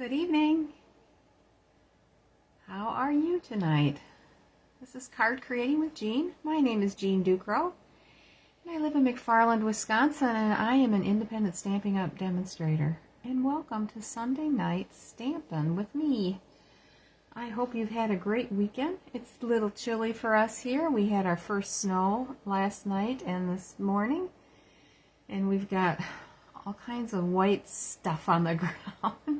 Good evening. How are you tonight? This is Card Creating with Jean. My name is Jean Ducro, and I live in McFarland, Wisconsin, and I am an independent Stampin' Up! Demonstrator. And welcome to Sunday Night Stampin' with me. I hope you've had a great weekend. It's a little chilly for us here. We had our first snow last night and this morning, and we've got all kinds of white stuff on the ground.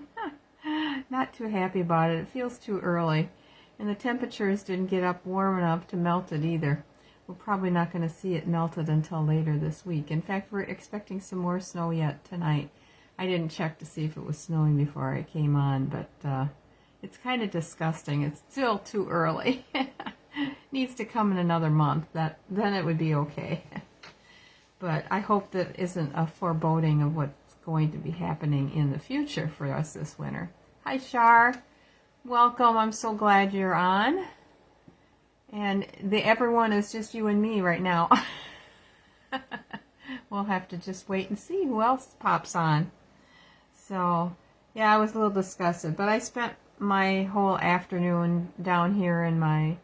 Not too happy about it. It feels too early, and the temperatures didn't get up warm enough to melt it either. We're probably not going to see it melted until later this week. In fact, we're expecting some more snow yet tonight. I didn't check to see if it was snowing before I came on, but it's kind of disgusting. It's still too early. Needs to come in another month. Then it would be okay. But I hope that isn't a foreboding of what's going to be happening in the future for us this winter. Hi, Shar. Welcome. I'm so glad you're on. And everyone is just you and me right now. We'll have to just wait and see who else pops on. So, yeah, I was a little disgusted, but I spent my whole afternoon down here in my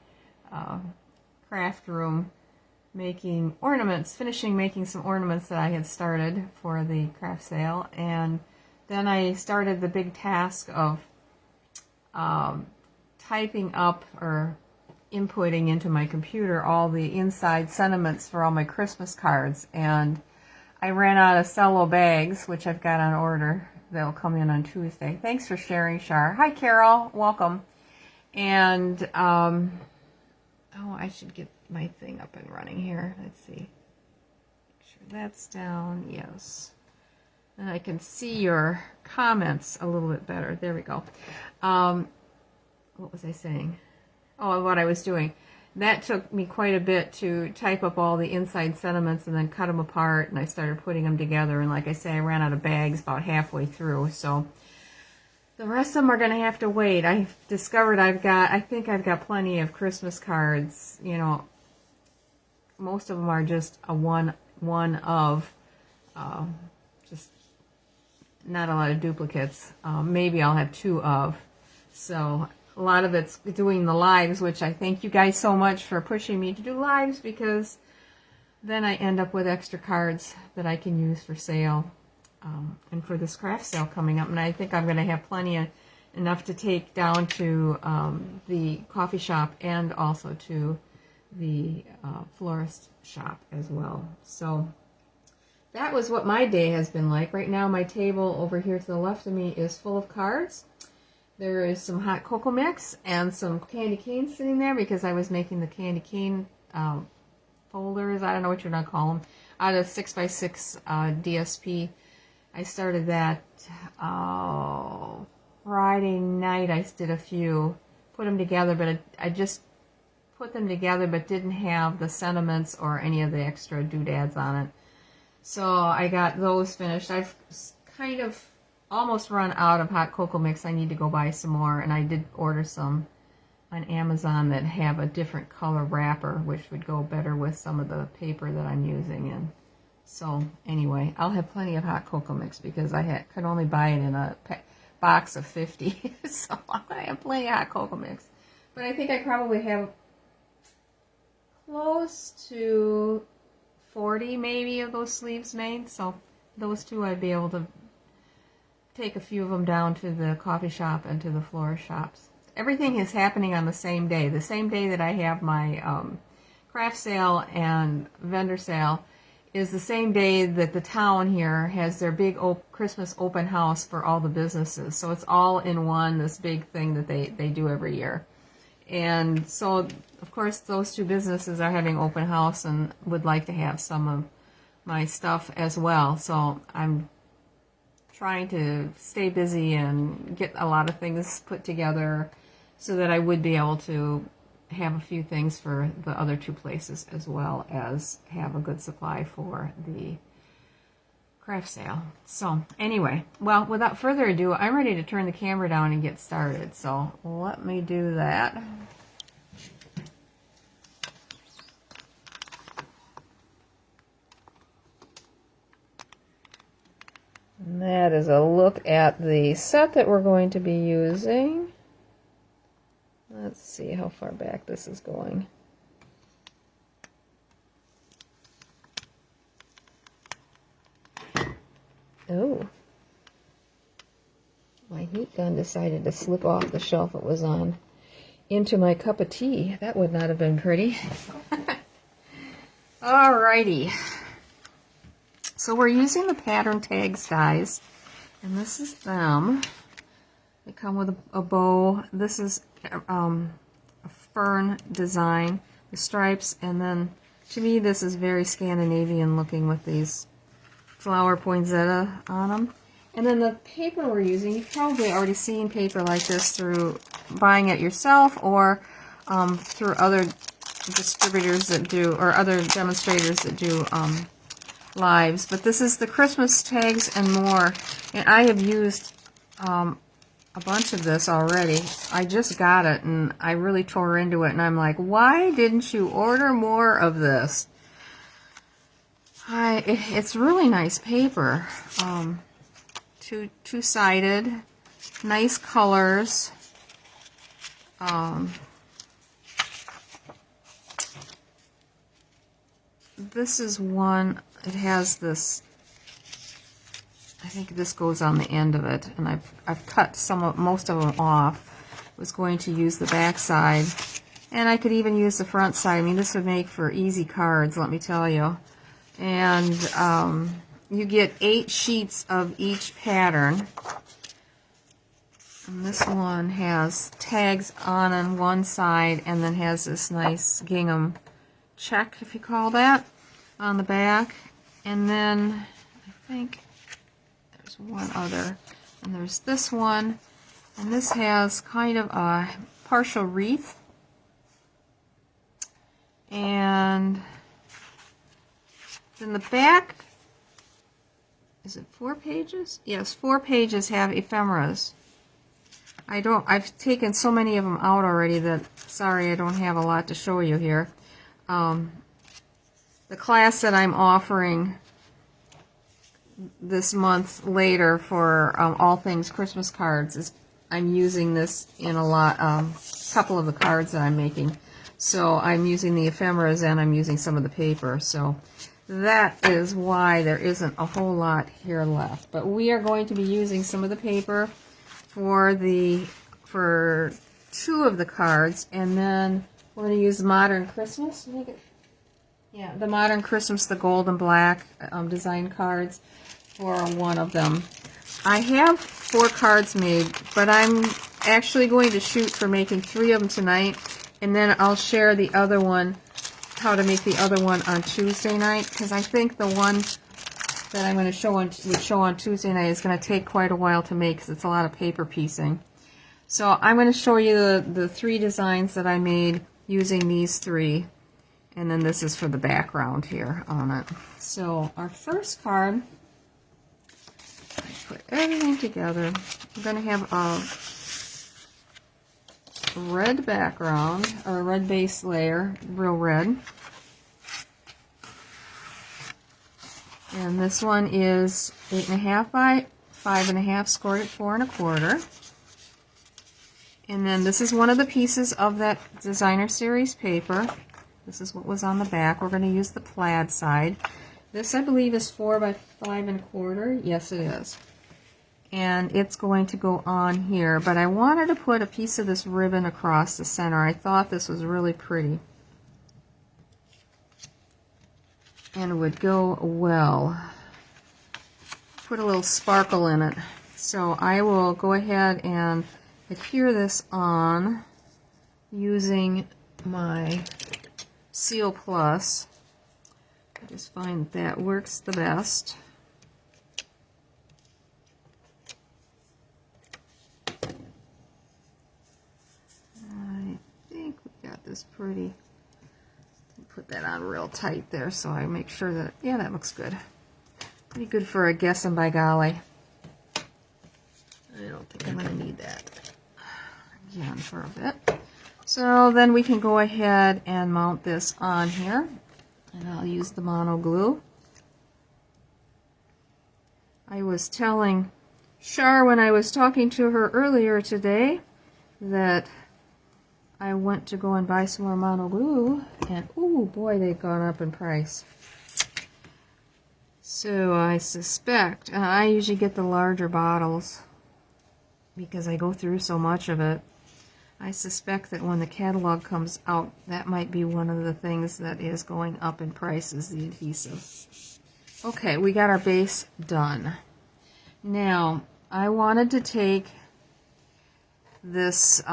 craft room making ornaments, finishing making some ornaments that I had started for the craft sale, and then I started the big task of typing up or inputting into my computer all the inside sentiments for all my Christmas cards, and I ran out of cello bags, which I've got on order. They'll come in on Tuesday. Thanks for sharing, Shar. Hi, Carol. Welcome. And, oh, I should get my thing up and running here. Let's see. Make sure that's down. Yes. And I can see your comments a little bit better. There we go. What was I saying? Oh, what I was doing. That took me quite a bit to type up all the inside sentiments and then cut them apart, and I started putting them together. And like I say, I ran out of bags about halfway through, so the rest of them are going to have to wait. I discovered I think I've got plenty of Christmas cards. You know, most of them are just a one of, just not a lot of duplicates. Maybe I'll have two of. So a lot of it's doing the lives, which I thank you guys so much for pushing me to do lives, because then I end up with extra cards that I can use for sale and for this craft sale coming up. And I think I'm going to have enough to take down to the coffee shop and also to the florist shop as well. So that was what my day has been like. Right now my table over here to the left of me is full of cards. There is some hot cocoa mix and some candy canes sitting there because I was making the candy cane folders. I don't know what you're going to call them. Out of 6x6 DSP. I started that Friday night. I did a few, put them together, but I just put them together but didn't have the sentiments or any of the extra doodads on it. So I got those finished. I've kind of almost run out of hot cocoa mix. I need to go buy some more, and I did order some on Amazon that have a different color wrapper, which would go better with some of the paper that I'm using. And so anyway, I'll have plenty of hot cocoa mix because I could only buy it in a box of 50. So I'm going to have plenty of hot cocoa mix. But I think I probably have close to 40 maybe of those sleeves made. So those two I'd be able to take a few of them down to the coffee shop and to the florist shops. Everything is happening on the same day. The same day that I have my craft sale and vendor sale is the same day that the town here has their big Christmas open house for all the businesses. So it's all in one, this big thing that they do every year. And so, of course, those two businesses are having open house and would like to have some of my stuff as well. So I'm trying to stay busy and get a lot of things put together so that I would be able to have a few things for the other two places as well as have a good supply for the craft sale. So anyway, well, without further ado, I'm ready to turn the camera down and get started. So let me do that. And that is a look at the set that we're going to be using. Let's see how far back this is going. Oh, my heat gun decided to slip off the shelf it was on into my cup of tea. That would not have been pretty. Alrighty. So we're using the pattern tags, guys, and this is them. They come with a bow. This is a fern design, the stripes, and then to me this is very Scandinavian looking with these flower poinsettia on them. And then the paper we're using, you've probably already seen paper like this through buying it yourself or through other distributors that do, or other demonstrators that do lives. But this is the Christmas tags and more. And I have used a bunch of this already. I just got it and I really tore into it and I'm like, why didn't you order more of this? It's really nice paper. Two-sided, nice colors. This is one, it has this, I think this goes on the end of it, and I've cut most of them off. I was going to use the back side, and I could even use the front side. I mean, this would make for easy cards, let me tell you. And you get 8 sheets of each pattern. And this one has tags on one side and then has this nice gingham check, if you call that, on the back. And then I think there's one other. And there's this one. And this has kind of a partial wreath. And then the back, is it 4 pages? Yes, 4 pages have ephemeras. I've taken so many of them out already that, sorry, I don't have a lot to show you here. The class that I'm offering this month later for all things Christmas cards is, I'm using this in a couple of the cards that I'm making. So I'm using the ephemeras and I'm using some of the paper. So that is why there isn't a whole lot here left. But we are going to be using some of the paper for 2 of the cards, and then we're going to use Modern Christmas. Yeah, the Modern Christmas, the gold and black design cards for one of them. I have 4 cards made, but I'm actually going to shoot for making 3 of them tonight, and then I'll share the other one, how to make the other one on Tuesday night, because I think the one that I'm going to show on Tuesday night is going to take quite a while to make because it's a lot of paper piecing. So I'm going to show you the 3 designs that I made using these 3, and then this is for the background here on it. So our first card, I put everything together. I'm going to have a red background, or a red base layer, real red. And this one is 8.5 by 5.5, scored at 4 1/4. And then this is one of the pieces of that designer series paper. This is what was on the back. We're going to use the plaid side. This, I believe, is 4 by 5 1/4. Yes, it is. And it's going to go on here. But I wanted to put a piece of this ribbon across the center. I thought this was really pretty. And would go well. Put a little sparkle in it. So I will go ahead and adhere this on using my Seal Plus. I just find that works the best. I think we got this pretty. Put that on real tight there so I make sure that, yeah, that looks good. Pretty good for a guessing by golly. I don't think I'm going to need that again for a bit. So then we can go ahead and mount this on here. And I'll use the mono glue. I was telling Char when I was talking to her earlier today that I went to go and buy some more mono glue, and ooh boy, they've gone up in price. So I suspect, I usually get the larger bottles because I go through so much of it. I suspect that when the catalog comes out, that might be one of the things that is going up in price, is the adhesive. Okay, we got our base done. Now, I wanted to take this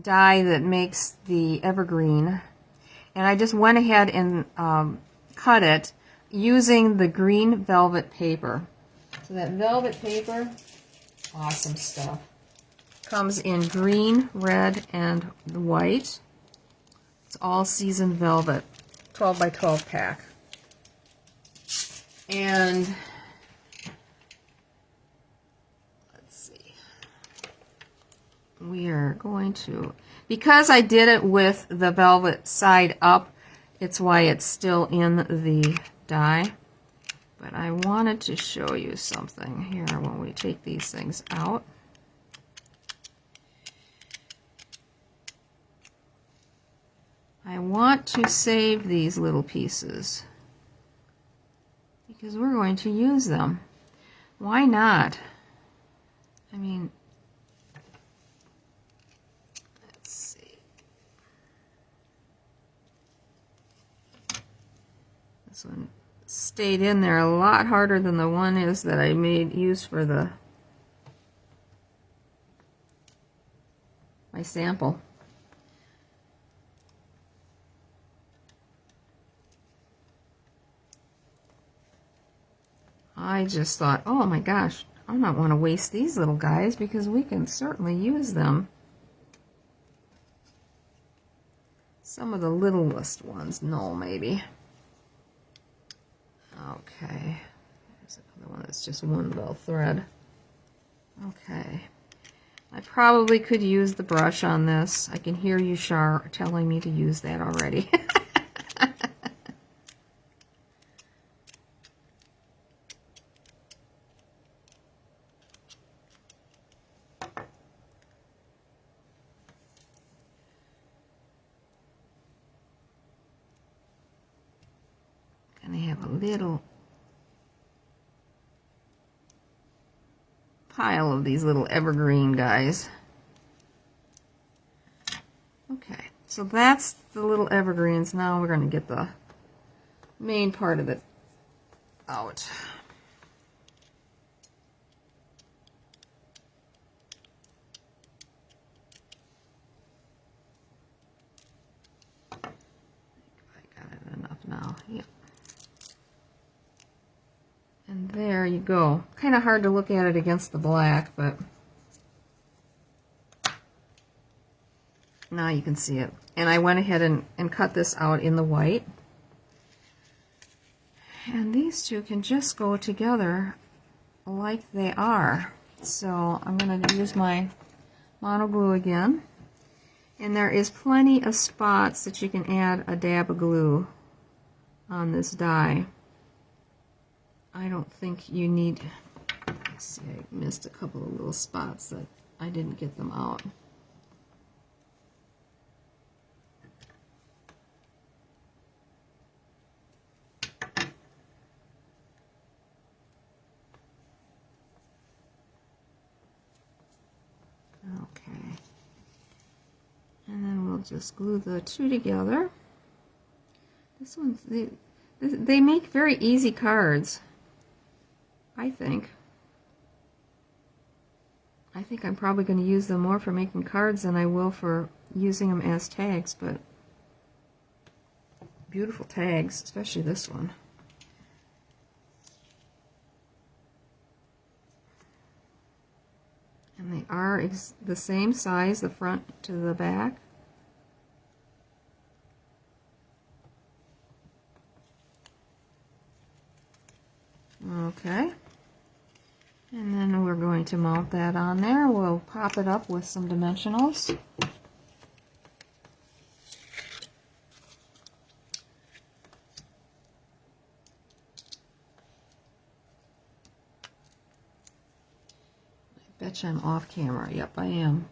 die that makes the evergreen, and I just went ahead and cut it using the green velvet paper. So that velvet paper, awesome stuff. Comes in green, red, and white. It's all season velvet, 12 by 12 pack. And let's see, we are going to, because I did it with the velvet side up, it's why it's still in the die. But I wanted to show you something here when we take these things out. I want to save these little pieces because we're going to use them. Why not? I mean, let's see. This one stayed in there a lot harder than the one is that I used for my sample. I just thought, oh my gosh, I don't want to waste these little guys because we can certainly use them. Some of the littlest ones, no, maybe. Okay, there's another one that's just one little thread. Okay, I probably could use the brush on this. I can hear you, Char, telling me to use that already. And I have a little pile of these little evergreen guys. Okay, so that's the little evergreens. Now we're going to get the main part of it out. I got it enough now. Yep. And there you go. Kind of hard to look at it against the black, but now you can see it. And I went ahead and cut this out in the white. And these two can just go together like they are. So I'm going to use my mono glue again. And there is plenty of spots that you can add a dab of glue on this die. I don't think you need, let's see, I missed a couple of little spots that I didn't get them out. Okay. And then we'll just glue the two together. This one's, they make very easy cards. I think I'm probably going to use them more for making cards than I will for using them as tags, but beautiful tags, especially this one. And they are the same size, the front to the back. Okay. And then we're going to mount that on there. We'll pop it up with some dimensionals. betcha I'm off camera. Yep, I am.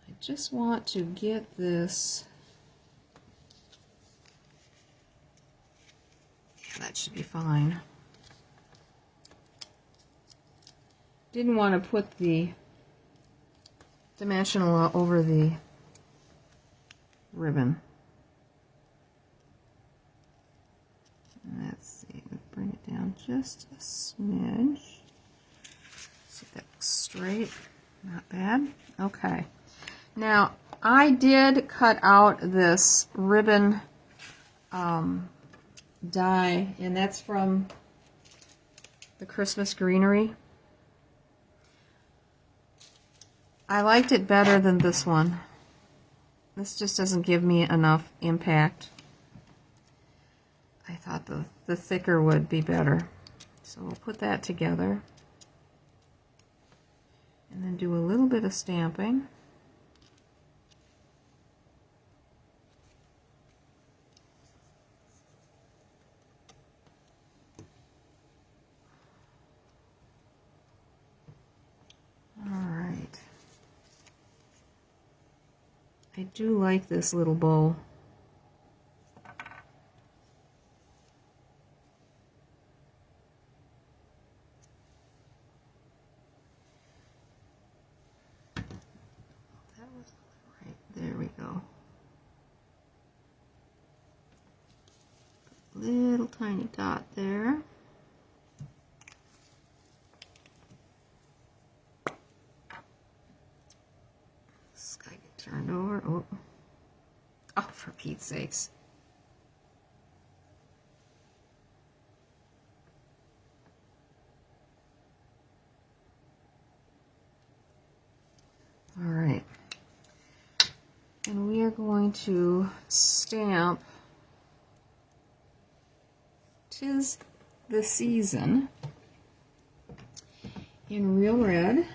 I just want to get this. That should be fine. Didn't want to put the dimensional over the ribbon. Let's see, let's bring it down just a smidge. See if that looks straight. Not bad. Okay. Now, I did cut out this ribbon die, and that's from the Christmas Greenery. I liked it better than this one. This just doesn't give me enough impact. I thought the thicker would be better. So we'll put that together. And then do a little bit of stamping. Alright. I do like this little bow. There we go. Little tiny dot there. This guy get turned over. Oh. Oh, for Pete's sakes. All right. And we are going to stamp "'Tis the Season" in Real Red.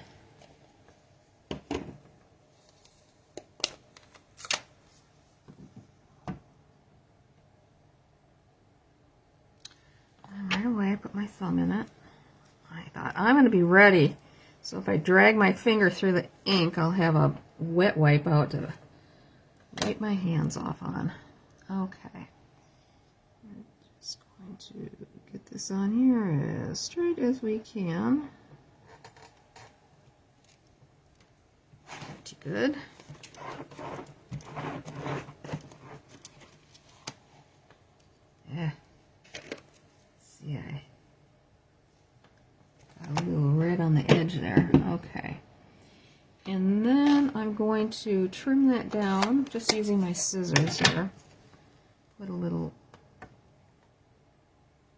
And right away I put my thumb in it. I thought I'm going to be ready. So if I drag my finger through the ink, I'll have a wet wipe out to wipe my hands off on. Okay. I'm just going to get this on here as straight as we can. Pretty good. Yeah. See, I got a little red on the edge there. Okay. And then I'm going to trim that down, just using my scissors here. Put a little,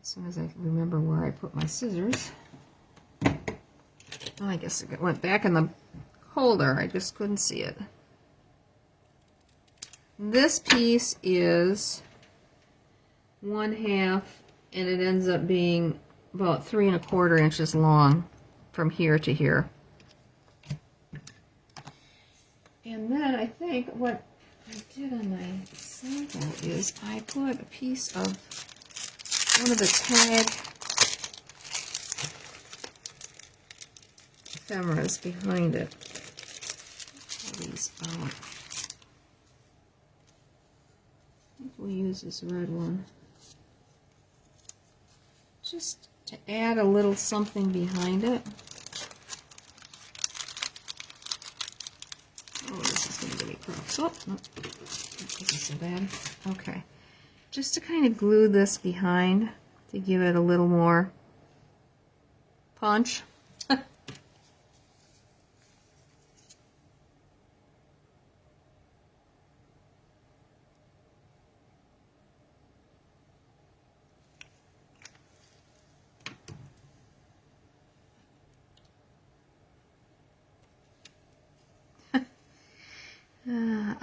as soon as I remember where I put my scissors. Oh, I guess it went back in the holder. I just couldn't see it. This piece is 1/2, and it ends up being about 3 1/4 inches long from here to here. And then I think what I did on my sample is I put a piece of one of the tag ephemeras behind it. Pull these out. I think we'll use this red one. Just to add a little something behind it. Oh, this is going to give me cracks. Oh, no, this isn't so bad. Okay. Just to kind of glue this behind to give it a little more punch.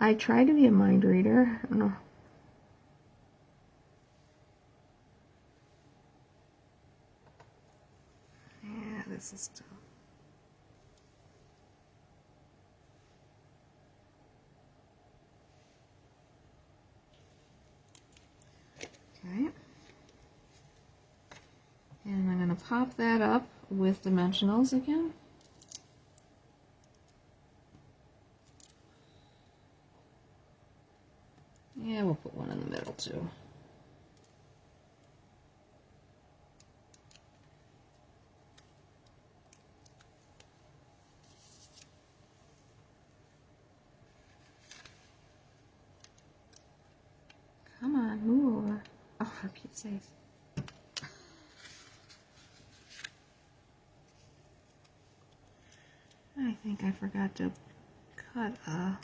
I try to be a mind reader. I don't know. Yeah, this is tough. Okay. And I'm going to pop that up with dimensionals again. Yeah, we'll put one in the middle too. Come on, move over. Oh, for Pete's sakes. I think I forgot to cut a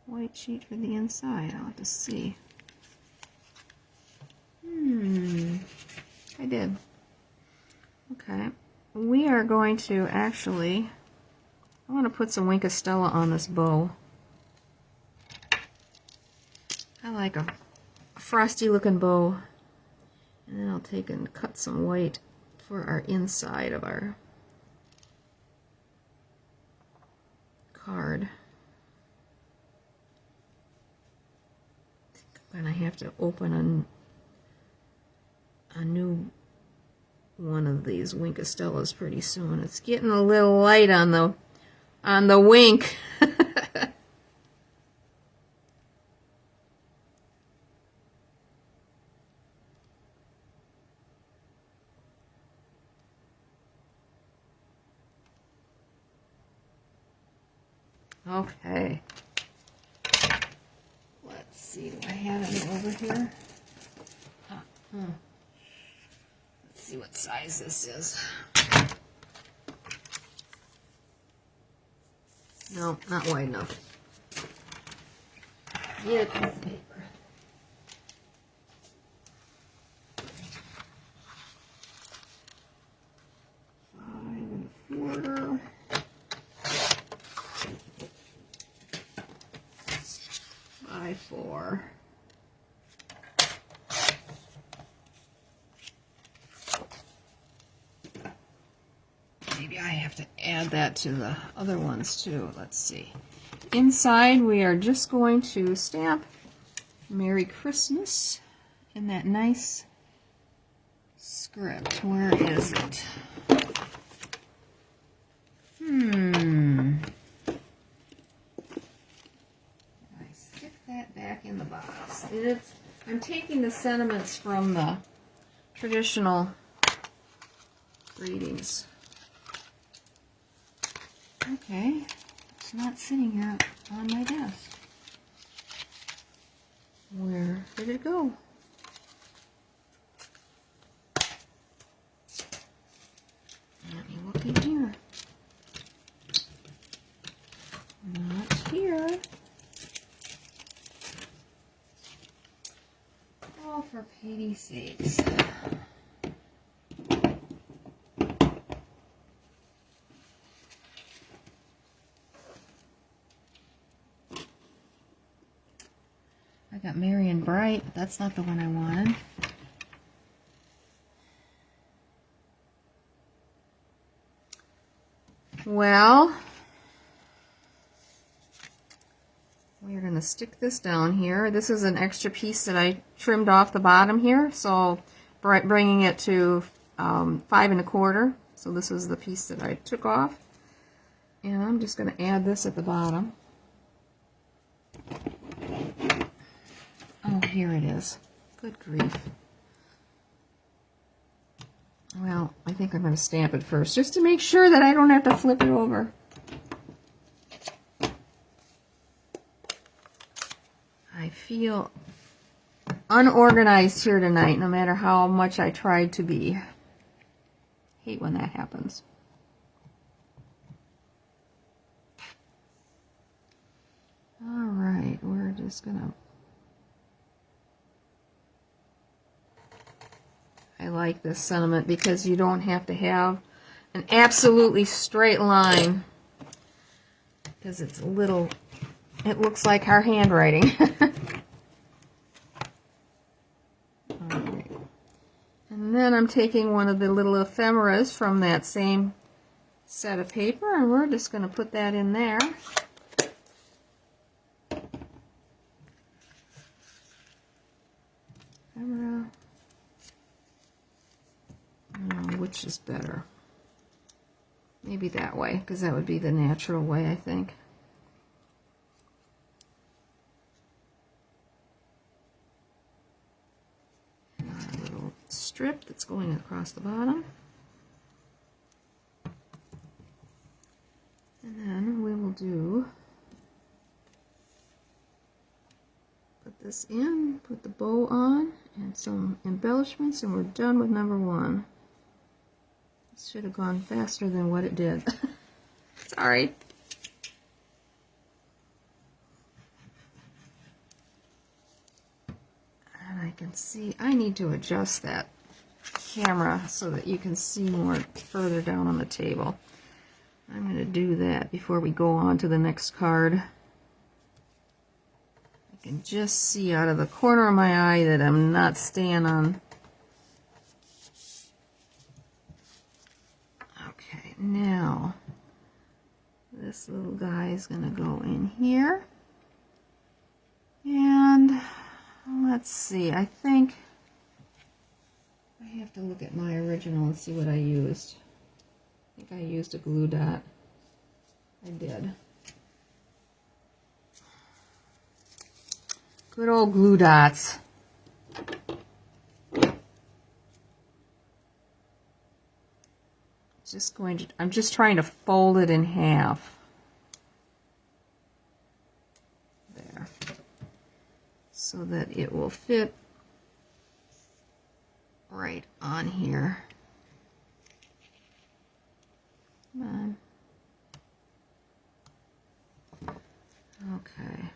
white sheet for the inside. I'll have to see. I did. Okay. We are going to actually, I want to put some Wink of Stella on this bow. I like a frosty looking bow. And then I'll take and cut some white for our inside of our card. I think I'm going to have to open a new one of these Wink of Stellas pretty soon. It's getting a little light on the wink. Okay. Let's see, do I have any over here? Let's see what size this is. No, not wide enough. Get a piece of paper. 5 1/4. 5/4. Maybe I have to add that to the other ones too. Let's see. Inside we are just going to stamp Merry Christmas in that nice script. Where is it? I stick that back in the box. I'm taking the sentiments from the traditional greetings. Okay, it's not sitting here on my desk. Where did it go? Let me look in here. Not here. Oh, for pity's sakes. I got Merry and Bright, but that's not the one I wanted. Well, we're going to stick this down here. This is an extra piece that I trimmed off the bottom here, so bringing it to 5 1/4. So this is the piece that I took off. And I'm just going to add this at the bottom. Oh, here it is. Good grief. Well, I think I'm going to stamp it first, just to make sure that I don't have to flip it over. I feel unorganized here tonight, no matter how much I tried to be. Hate when that happens. All right, we're just going to... I like this sentiment because you don't have to have an absolutely straight line, because it's a little, it looks like our handwriting. All right. And then I'm taking one of the little ephemeras from that same set of paper, and we're just going to put that in there. Ephemera. which is better. Maybe that way, because that would be the natural way, I think. And our little strip that's going across the bottom. And then we will put this in, put the bow on, and some embellishments, and we're done with number 1. This should have gone faster than what it did. Sorry. And I can see, I need to adjust that camera so that you can see more further down on the table. I'm going to do that before we go on to the next card. I can just see out of the corner of my eye that I'm not staying on. Okay, now this little guy is going to go in here. And let's see, I think I have to look at my original and see what I used. I think I used a glue dot. I did. Good old glue dots. I'm just trying to fold it in half. There. So that it will fit right on here. Come on. Okay.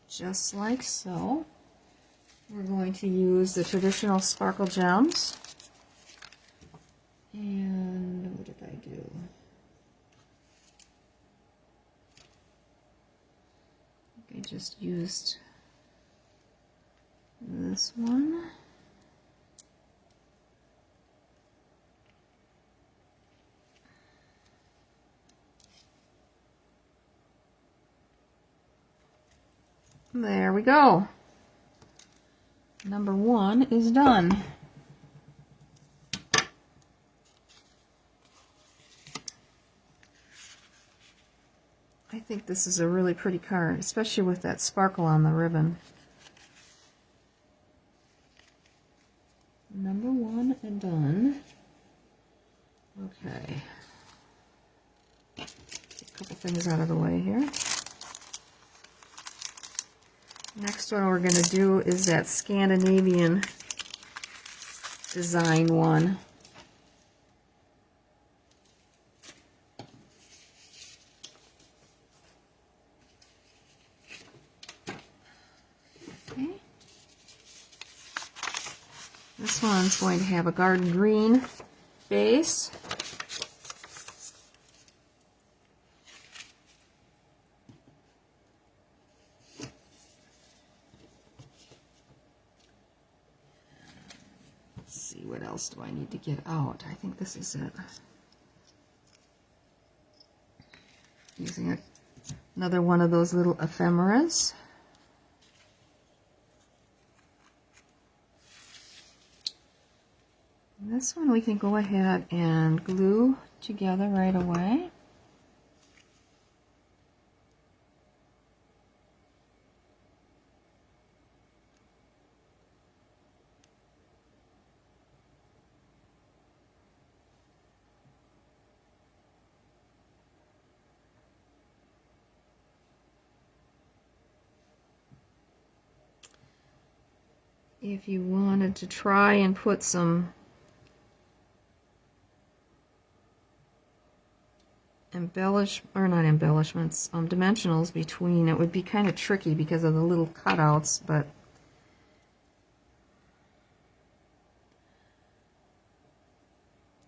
Just like so. We're going to use the traditional sparkle gems. And what did I do? I think I just used this one. There we go. Number 1 is done. I think this is a really pretty card, especially with that sparkle on the ribbon. Number 1 and done. Okay. Get a couple things out of the way here. Next one we're going to do is that Scandinavian design one. Okay. This one's going to have a garden green base. What else do I need to get out? I think this is it. Using another one of those little ephemeras. And this one we can go ahead and glue together right away. If you wanted to try and put some dimensionals between, it would be kind of tricky because of the little cutouts, but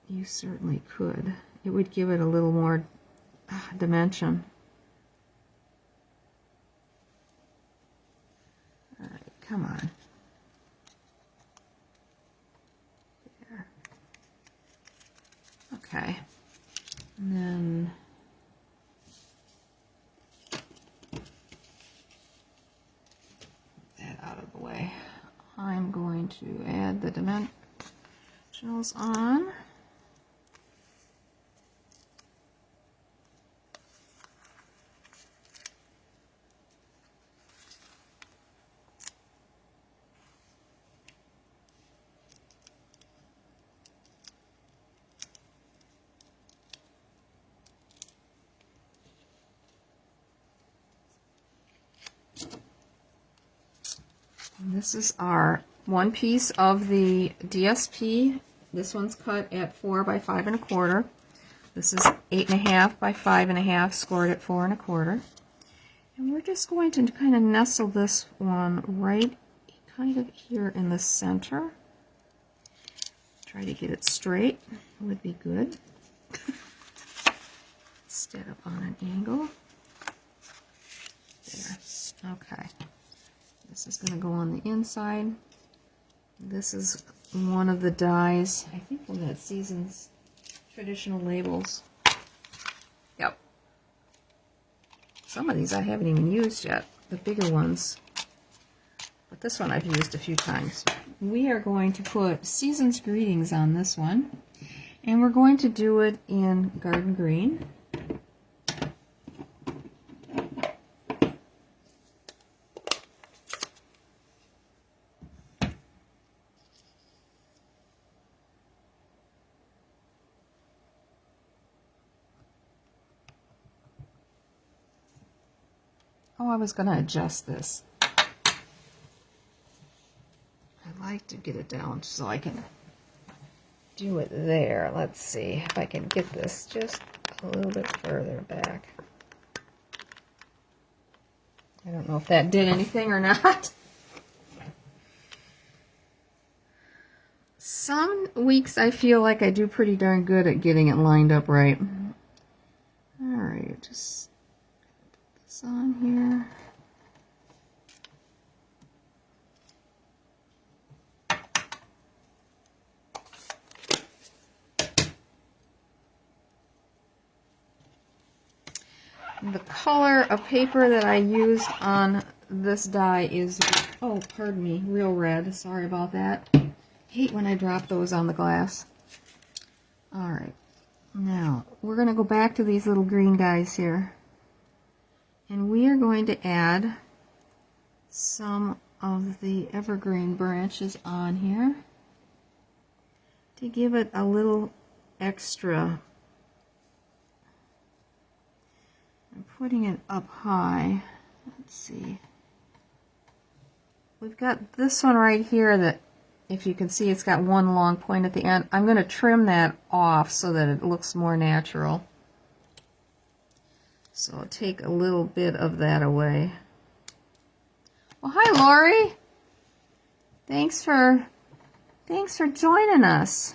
you certainly could. It would give it a little more dimension. All right, come on. There. Okay. And then that out of the way. I'm going to add the dimensionals on. This is our one piece of the DSP. This one's cut at 4 by 5 1/4. This is 8 1/2 by 5 1/2, scored at 4 1/4. And we're just going to kind of nestle this one right kind of here in the center. Try to get it straight would be good. Instead of on an angle. There. Okay. This is going to go on the inside. This is one of the dies, I think from that Seasons Traditional Labels. Yep. Some of these I haven't even used yet, the bigger ones. But this one I've used a few times. We are going to put Seasons Greetings on this one. And we're going to do it in Garden Green. Oh, I was going to adjust this. I like to get it down so I can do it there. Let's see if I can get this just a little bit further back. I don't know if that did anything or not. Some weeks I feel like I do pretty darn good at getting it lined up right. Alright, just put this on here. The color of paper that I used on this die is, oh, pardon me, real red. Sorry about that. Hate when I drop those on the glass. Alright, now we're going to go back to these little green guys here. And we are going to add some of the evergreen branches on here to give it a little extra. I'm putting it up high. Let's see. We've got this one right here that, if you can see, it's got one long point at the end. I'm going to trim that off so that it looks more natural. So I'll take a little bit of that away. Well, hi, Lori. Thanks for joining us.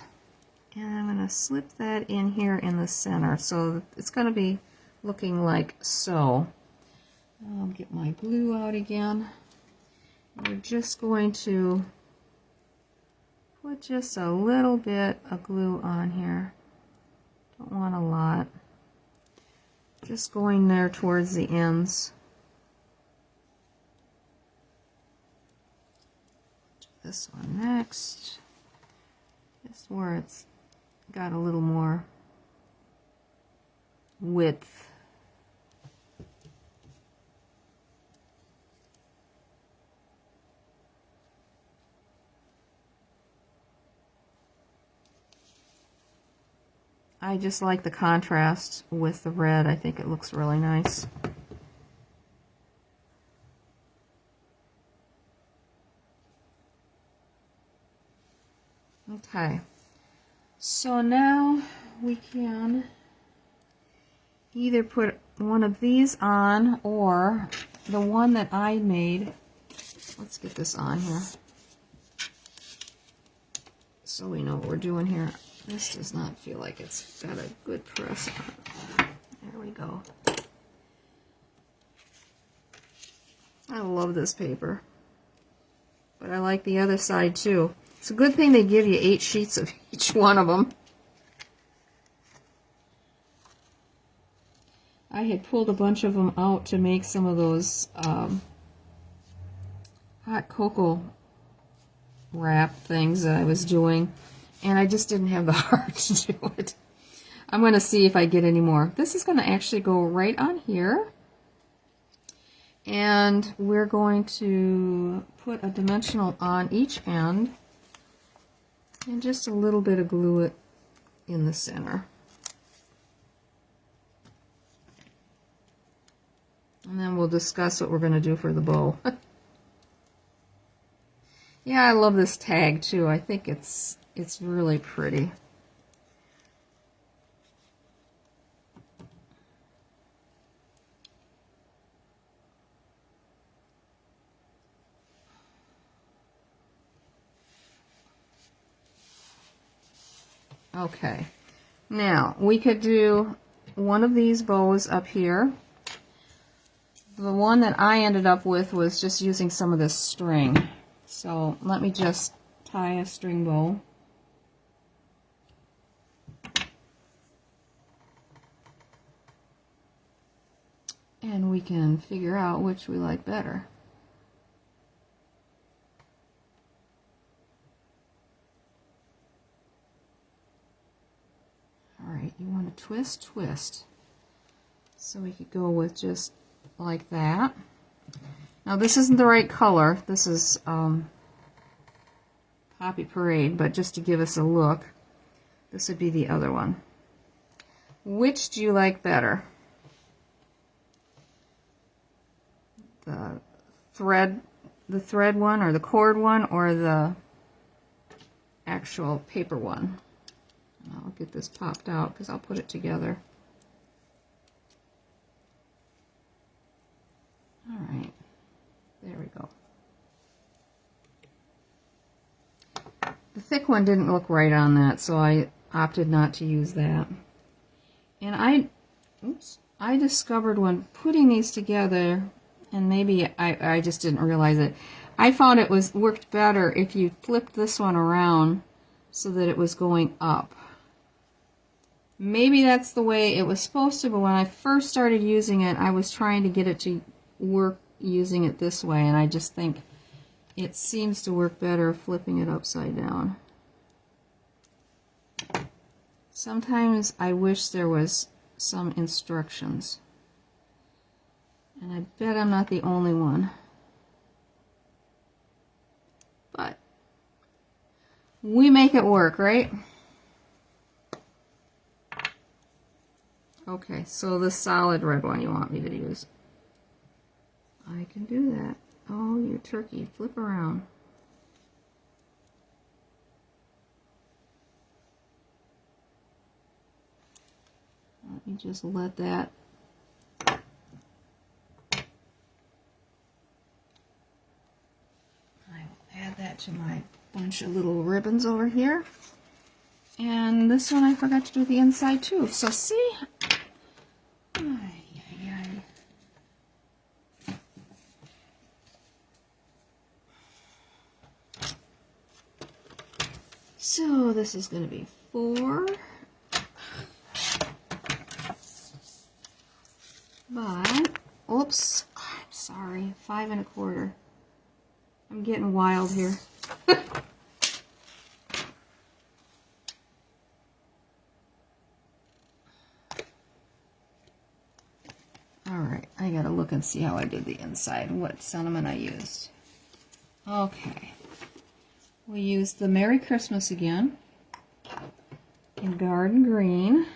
And I'm going to slip that in here in the center. So it's going to be looking like so. I'll get my glue out again. We're just going to put just a little bit of glue on here. Don't want a lot. Just going there towards the ends. Do this one next. Just where it's got a little more width. I just like the contrast with the red. I think it looks really nice. Okay, so now we can either put one of these on or the one that I made. Let's get this on here so we know what we're doing here. This does not feel like it's got a good press on it. There we go. I love this paper. But I like the other side too. It's a good thing they give you 8 sheets of each one of them. I had pulled a bunch of them out to make some of those hot cocoa wrap things that I was doing, and I just didn't have the heart to do it. I'm going to see if I get any more. This is going to actually go right on here, and we're going to put a dimensional on each end and just a little bit of glue it in the center. And then we'll discuss what we're going to do for the bow. Yeah, I love this tag too. I think it's really pretty. Okay, now we could do one of these bows up here. The one that I ended up with was just using some of this string. So let me just tie a string bow. And we can figure out which we like better. Alright, you want to twist, twist. So we could go with just like that. Now this isn't the right color. This is Poppy Parade, but just to give us a look, this would be the other one. Which do you like better? The thread one, or the cord one, or the actual paper one? I'll get this popped out because I'll put it together. Alright, there we go. The thick one didn't look right on that, so I opted not to use that. And I discovered when putting these together, and maybe I just didn't realize it, I found it worked better if you flipped this one around so that it was going up. Maybe that's the way it was supposed to, but when I first started using it, I was trying to get it to work using it this way, and I just think it seems to work better flipping it upside down. Sometimes I wish there was some instructions, and I bet I'm not the only one. But we make it work, right? Okay, so the solid red one you want me to use. I can do that. Oh, you turkey, flip around. Let me just let that. I will add that to my bunch of little ribbons over here. And this one I forgot to do the inside too. So see? So this is going to be 4 by, oops, I'm sorry, 5 1/4. I'm getting wild here. Alright, I gotta look and see how I did the inside, what sentiment I used. Okay. We used the Merry Christmas again in Garden Green.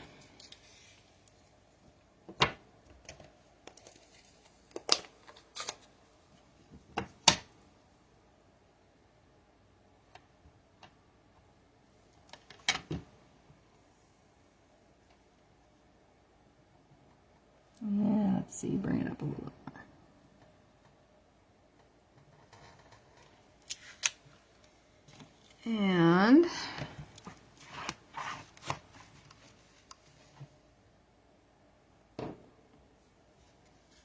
Yeah, let's see, bring it up a little more. And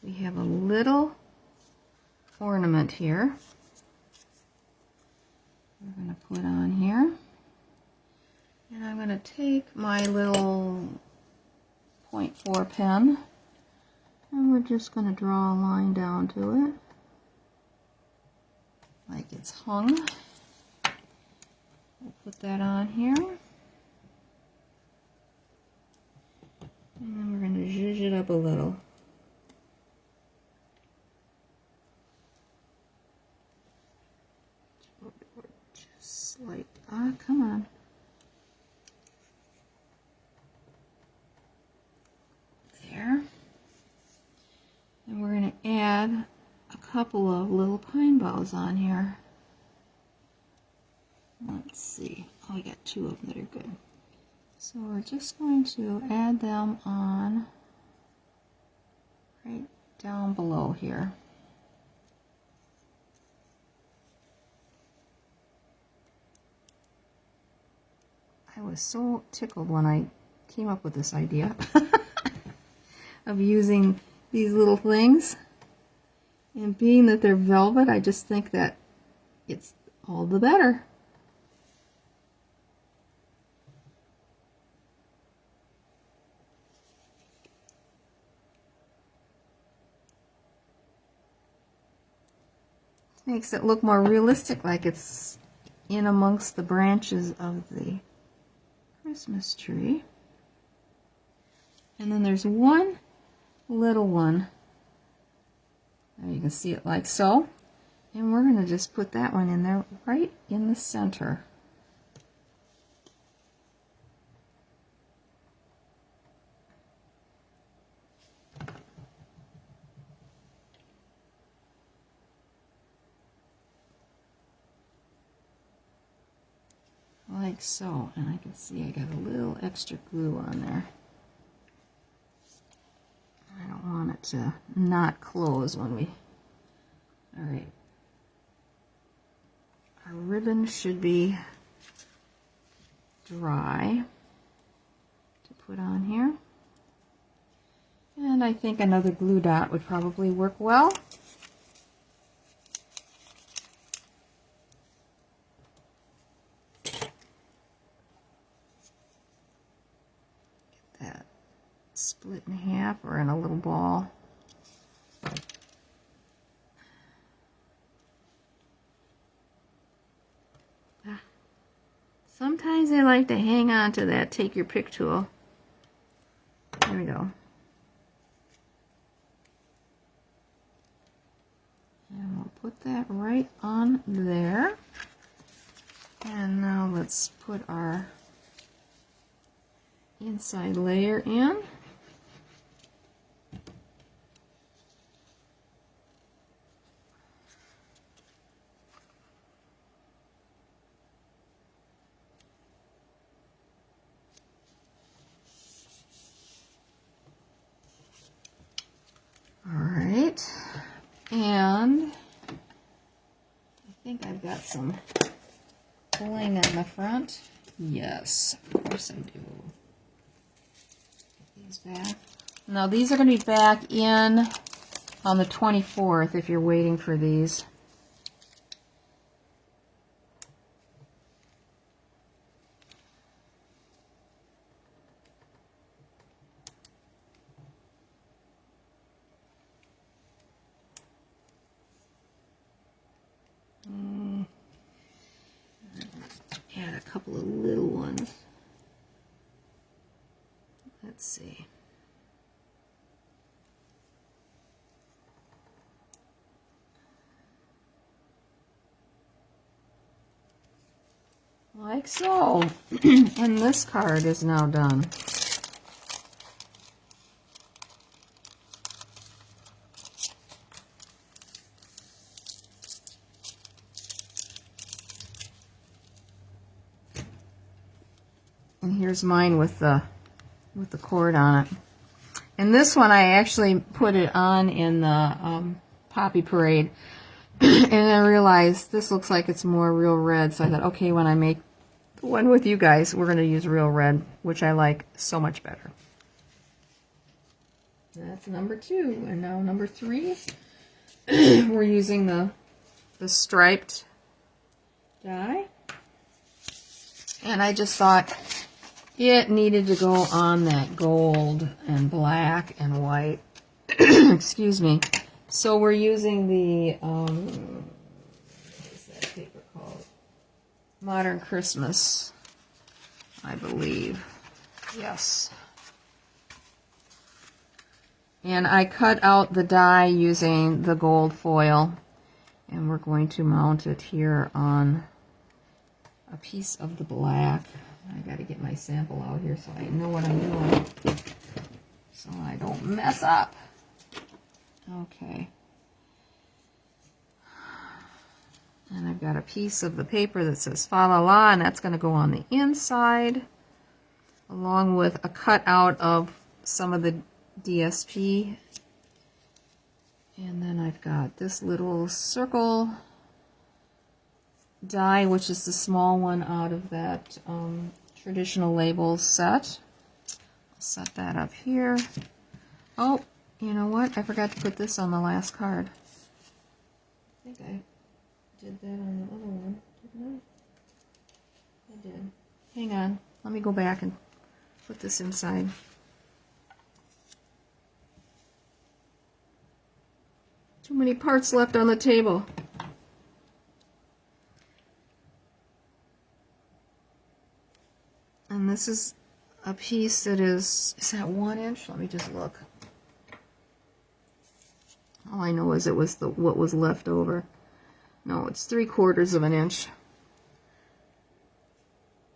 we have a little ornament here. We're going to put on here. And I'm going to take my little 0.4 pen, and we're just going to draw a line down to it, like it's hung. Put that on here. And then we're going to zhuzh it up a little. Just slight, come on. There. And we're going to add a couple of little pine boughs on here. Let's see. Oh, we got 2 of them that are good. So we're just going to add them on right down below here. I was so tickled when I came up with this idea of using these little things. And being that they're velvet, I just think that it's all the better. Makes it look more realistic, like it's in amongst the branches of the Christmas tree. And then there's one little one. There you can see it like so. And we're going to just put that one in there right in the center. Like so. And I can see I got a little extra glue on there. I don't want it to not close when we... Alright. Our ribbon should be dry to put on here. And I think another glue dot would probably work well. Get that split in half or in a little ball. Sometimes I like to hang on to that take your pick tool. There we go. And we'll put that right on there. And now let's put our inside layer in. Alright, and I think I've got some bling on the front. Yes, of course I do. Get these back. Now these are going to be back in on the 24th if you're waiting for these. Add a couple of little ones. Let's see. Like so. And this card is now done. And here's mine with the cord on it. And this one I actually put it on in the Poppy Parade. And I realized this looks like it's more real red. So I thought, okay, when I make the one with you guys, we're going to use real red, which I like so much better. That's number 2. And now number 3. We're using the striped die. And I just thought it needed to go on that gold and black and white. Excuse me. So we're using the, what is that paper called? Modern Christmas, I believe. Yes. And I cut out the die using the gold foil, and we're going to mount it here on a piece of the black. I got to get my sample out here so I know what I'm doing, so I don't mess up. Okay. And I've got a piece of the paper that says fa la la, and that's going to go on the inside, along with a cutout of some of the DSP. And then I've got this little circle die, which is the small one out of that traditional labels set. I'll set that up here. Oh, you know what? I forgot to put this on the last card. I think I did that on the other one, didn't I? I did. Hang on. Let me go back and put this inside. Too many parts left on the table. And this is a piece that is that 1 inch? Let me just look. All I know is it was what was left over. No, it's 3/4 of an inch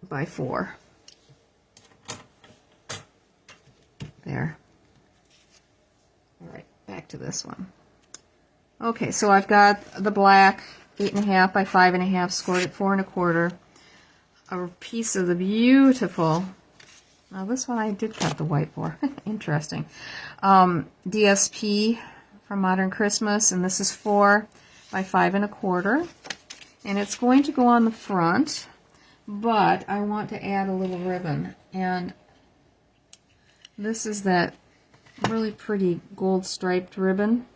by 4. There. All right, back to this one. Okay, so I've got the black 8.5 by 5.5, scored at 4 1/4. A piece of the beautiful. Now this one I did cut the white for. Interesting. DSP from Modern Christmas, and this is 4 by 5 1/4, and it's going to go on the front, but I want to add a little ribbon, and this is that really pretty gold striped ribbon,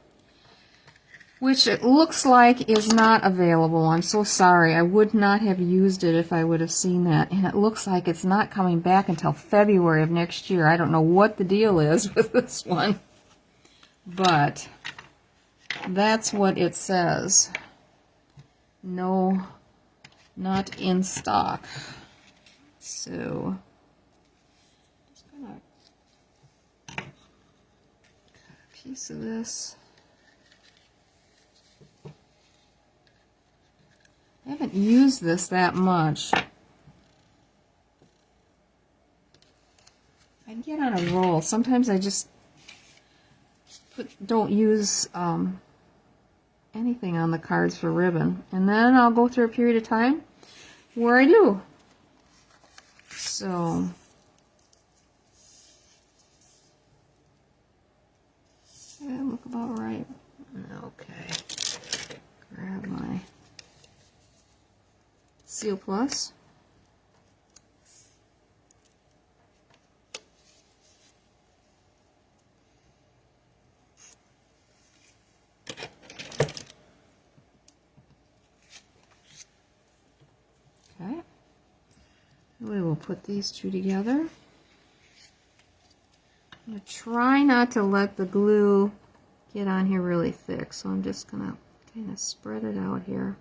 which it looks like is not available. I'm so sorry. I would not have used it if I would have seen that, and it looks like it's not coming back until February of next year. I don't know what the deal is with this one, but that's what it says. No, not in stock. So, just gonna cut a piece of this. I haven't used this that much. I get on a roll. Sometimes I just don't use anything on the cards for ribbon, and then I'll go through a period of time where I do. So that look about right. Okay, grab my Seal Plus. Okay, we will put these two together. I'm going to try not to let the glue get on here really thick, so I'm just going to kind of spread it out here.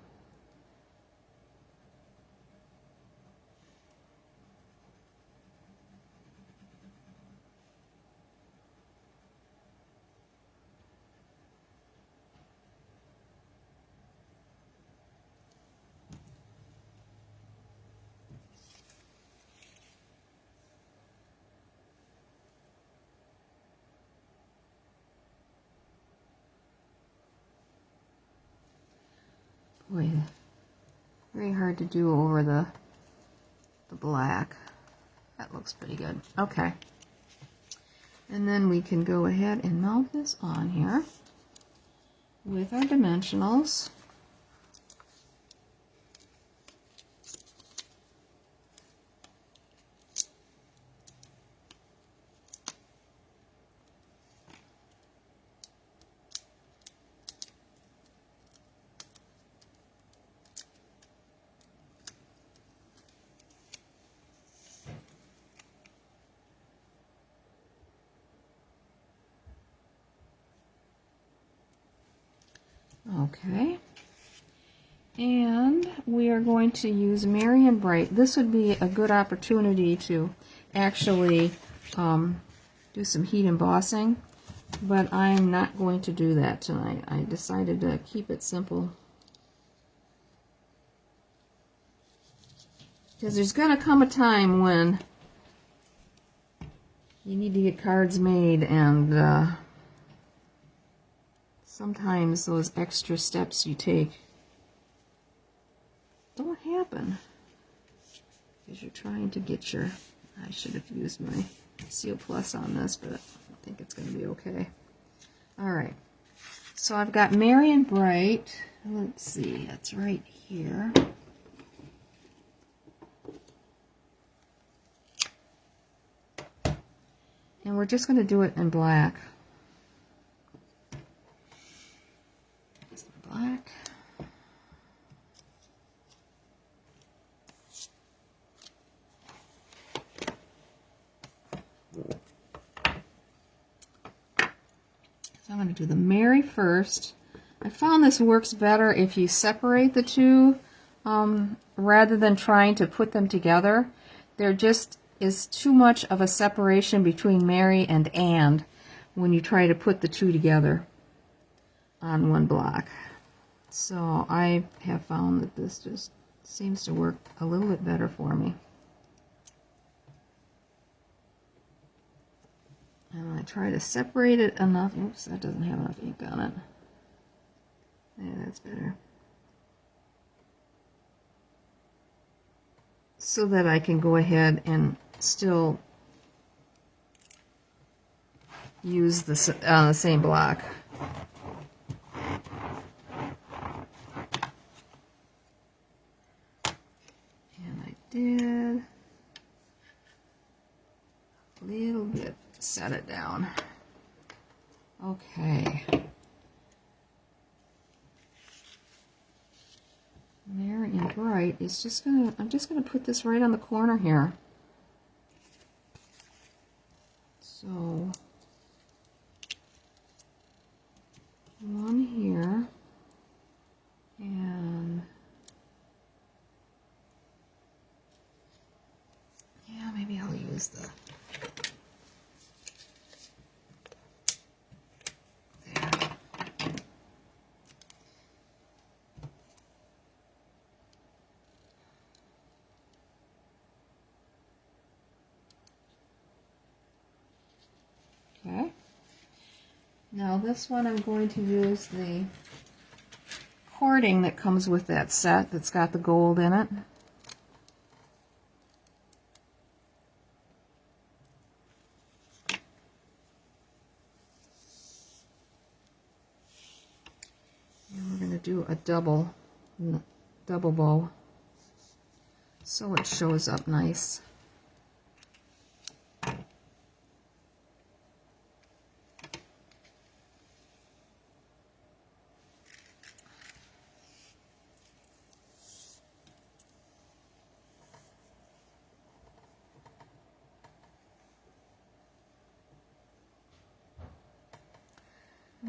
Boy, very hard to do over the black. That looks pretty good. Okay. And then we can go ahead and mount this on here with our dimensionals. Okay, And we are going to use Marion Bright. This would be a good opportunity to actually do some heat embossing, but I'm not going to do that tonight. I decided to keep it simple, because there's going to come a time when you need to get cards made, and sometimes those extra steps you take don't happen because you're trying to get your... I should have used my Seal Plus on this, but I think it's going to be okay. Alright, so I've got Marion Bright. Let's see, that's right here. And we're just going to do it in black. Black. So I'm going to do the Mary first. I found this works better if you separate the two rather than trying to put them together. There just is too much of a separation between Mary and when you try to put the two together on one block. So I have found that this just seems to work a little bit better for me. And I try to separate it enough. Oops, that doesn't have enough ink on it. Yeah, that's better. So that I can go ahead and still use the same block. And I did a little bit. Set it down. Okay. Marion Bright is just gonna, I'm just gonna put this right on the corner here. So one here, and yeah, maybe I'll use the okay. Now this one I'm going to use the cording that comes with that set that's got the gold in it. And we're going to do a double bow so it shows up nice.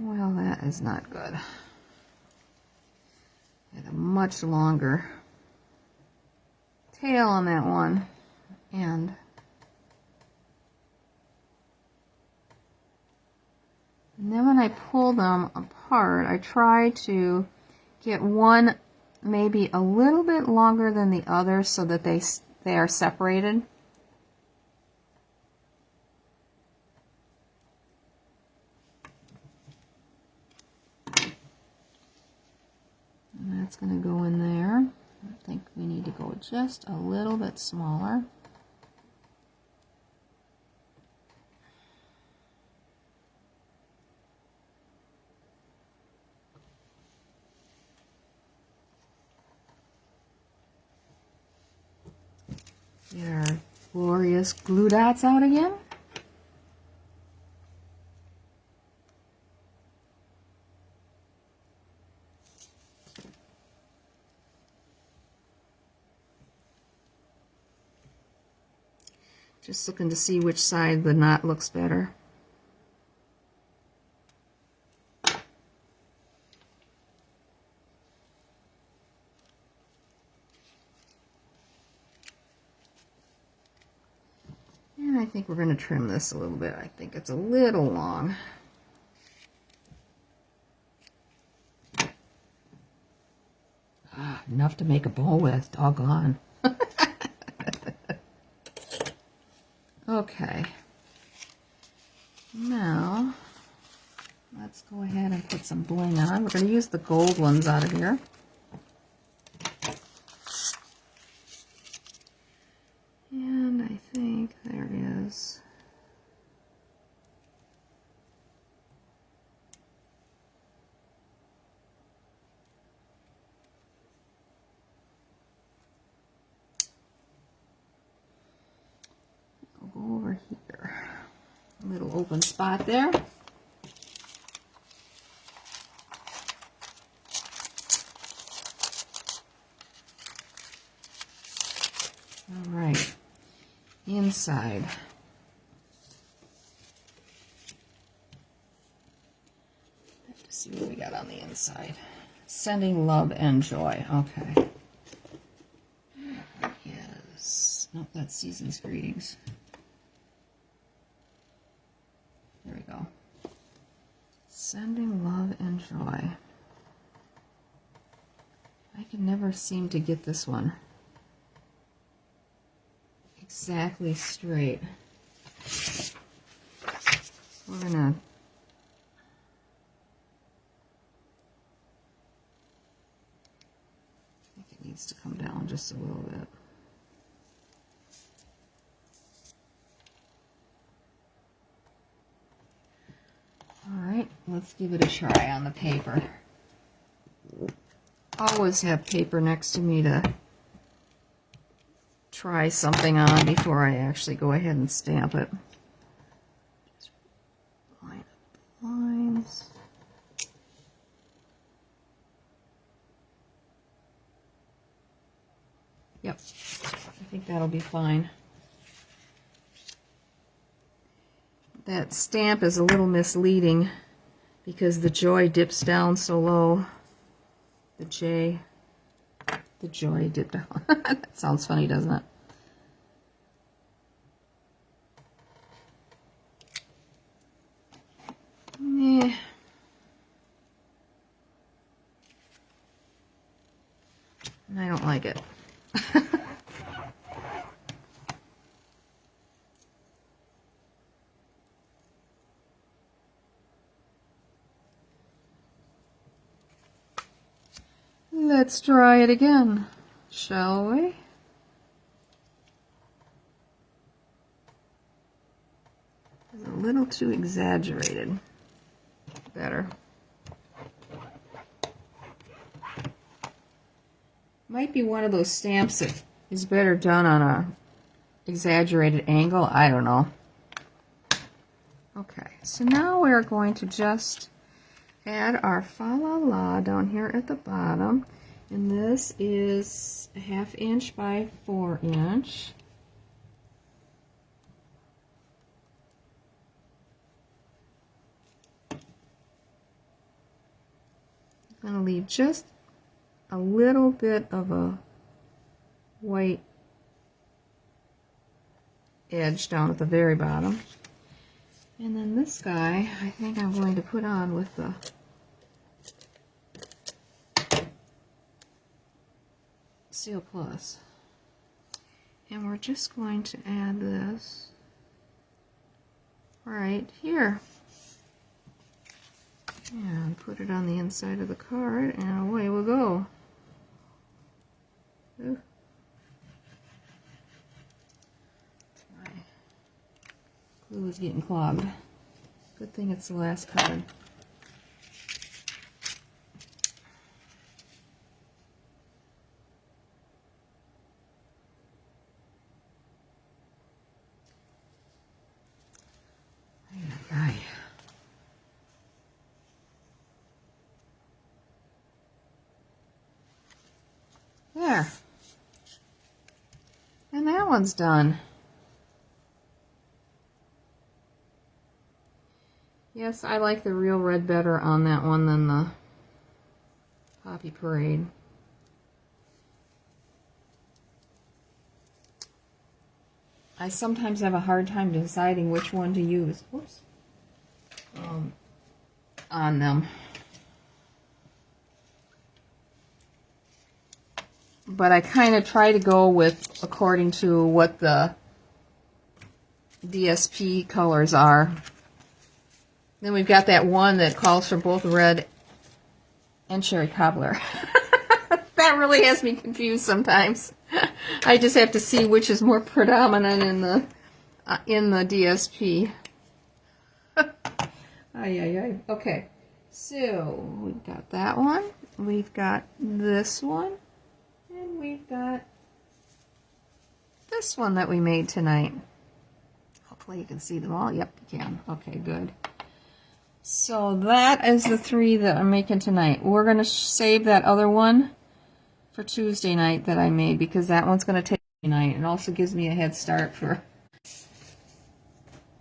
Well, that is not good. Had a much longer tail on that one, and then when I pull them apart, I try to get one maybe a little bit longer than the other so that they are separated. And that's going to go in there. I think we need to go just a little bit smaller. Get our glorious glue dots out again. Just looking to see which side the knot looks better. I think we're going to trim this a little bit. I think it's a little long. Enough to make a bow with, doggone. Okay. Now, let's go ahead and put some bling on. We're going to use the gold ones out of here. And I think there it is. I'll go over here. A little open spot there. All right, inside. Let's see what we got on the inside. Sending love and joy. Okay. Yes. Nope, that's Season's Greetings. There we go. Sending love and joy. I can never seem to get this one exactly straight. We're gonna I think it needs to come down just a little bit. All right, let's give it a try on the paper. Always have paper next to me to try something on before I actually go ahead and stamp it. Just line up the lines. Yep, I think that'll be fine. That stamp is a little misleading because the joy dips down so low. The joy dipped down. That sounds funny, doesn't it? Yeah. I don't like it. Let's try it again, shall we? It's a little too exaggerated. Better. Might be one of those stamps that is better done on a exaggerated angle. I don't know. Okay, so now we're going to just add our fa la la down here at the bottom. And this is a 1/2 inch by 4 inch. I'm going to leave just a little bit of a white edge down at the very bottom. And then this guy, I think I'm going to put on with the Seal Plus. And we're just going to add this right here. And put it on the inside of the card, and away we'll go. Ooh. My glue is getting clogged. Good thing it's the last card. Ay. There. And that one's done. Yes, I like the Real Red better on that one than the Poppy Parade. I sometimes have a hard time deciding which one to use. Oops. On them. But I kind of try to go with according to what the DSP colors are. Then we've got that one that calls for both red and cherry cobbler. That really has me confused sometimes. I just have to see which is more predominant in the DSP. Ay. Okay, so we've got that one. We've got this one. And we've got this one that we made tonight. Hopefully you can see them all. Yep, you can. Okay, good. So that is the 3 that I'm making tonight. We're going to save that other one for Tuesday night that I made, because that one's going to take tonight. It also gives me a head start for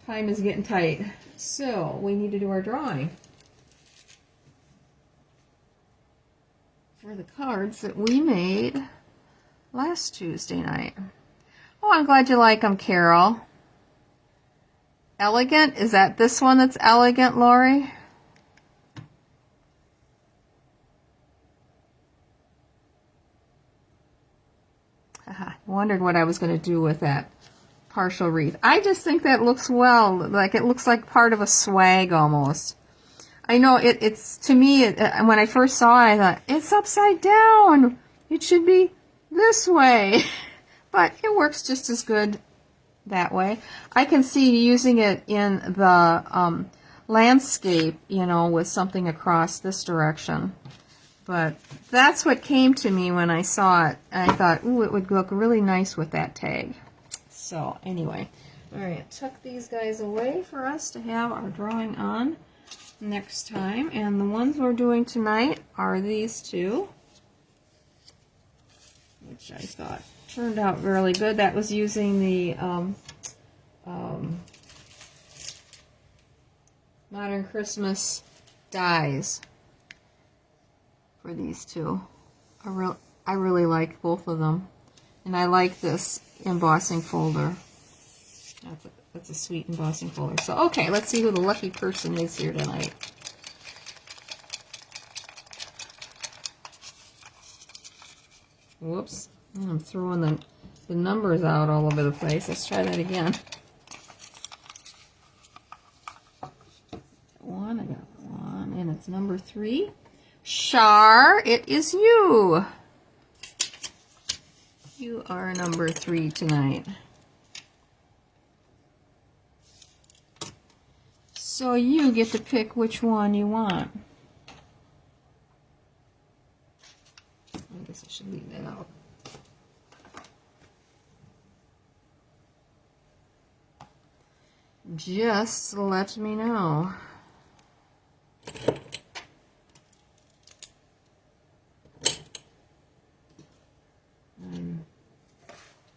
time is getting tight. So we need to do our drawing for the cards that we made last Tuesday night. Oh, I'm glad you like them, Carol. Elegant? Is that this one that's elegant, Lori? Wondered what I was going to do with that partial wreath. I just think that looks well, like it looks like part of a swag almost. I know it's to me, when I first saw it, I thought, it's upside down. It should be this way. But it works just as good that way. I can see using it in the landscape, you know, with something across this direction. But that's what came to me when I saw it. I thought, ooh, it would look really nice with that tag. So anyway, all right, tuck these guys away for us to have our drawing on next time. And the ones we're doing tonight are these 2, which I thought turned out really good. That was using the Modern Christmas dies for these 2. I really like both of them, and I like this embossing folder. That's a sweet embossing folder. So okay, let's see who the lucky person is here tonight. Whoops, I'm throwing the numbers out all over the place. Let's try that again. One, I got 1, and it's number 3. Shar, it is you. You are number 3 tonight. So you get to pick which one you want. I guess I should leave that out. Just let me know.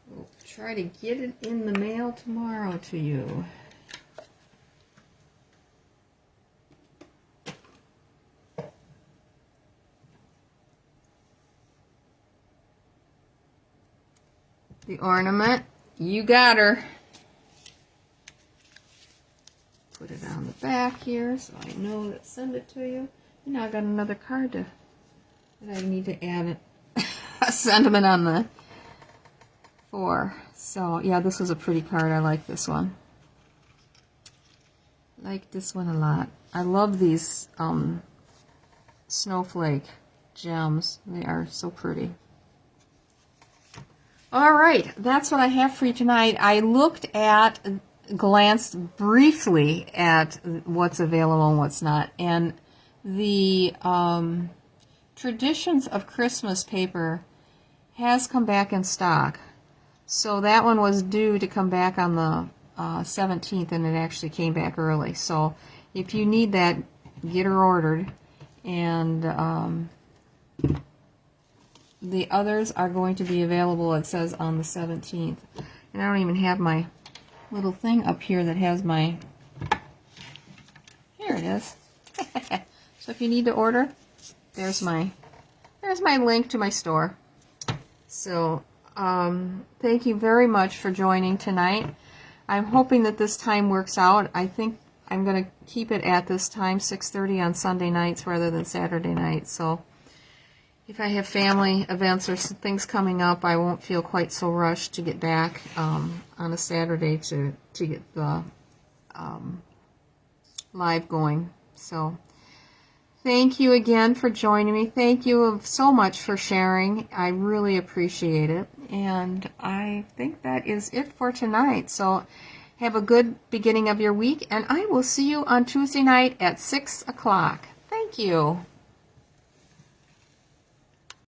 We'll try to get it in the mail tomorrow to you. The ornament, you got her. Put it on the back here so I know that send it to you. And now I got another card that I need to add a sentiment on the 4. So yeah, this was a pretty card. I like this one. Like this one a lot. I love these snowflake gems. They are so pretty. All right, that's what I have for you tonight. I glanced briefly at what's available and what's not, and the Traditions of Christmas paper has come back in stock. So that one was due to come back on the 17th, and it actually came back early. So if you need that, get her ordered. And the others are going to be available, it says, on the 17th. And I don't even have my little thing up here that has my... Here it is. So if you need to order, there's my link to my store. So Thank you very much for joining tonight. I'm hoping that this time works out. I think I'm going to keep it at this time, 6:30 on Sunday nights rather than Saturday nights. So if I have family events or some things coming up, I won't feel quite so rushed to get back on a Saturday to get the live going. So thank you again for joining me. Thank you so much for sharing. I really appreciate it. And I think that is it for tonight. So have a good beginning of your week, and I will see you on Tuesday night at 6 o'clock. Thank you.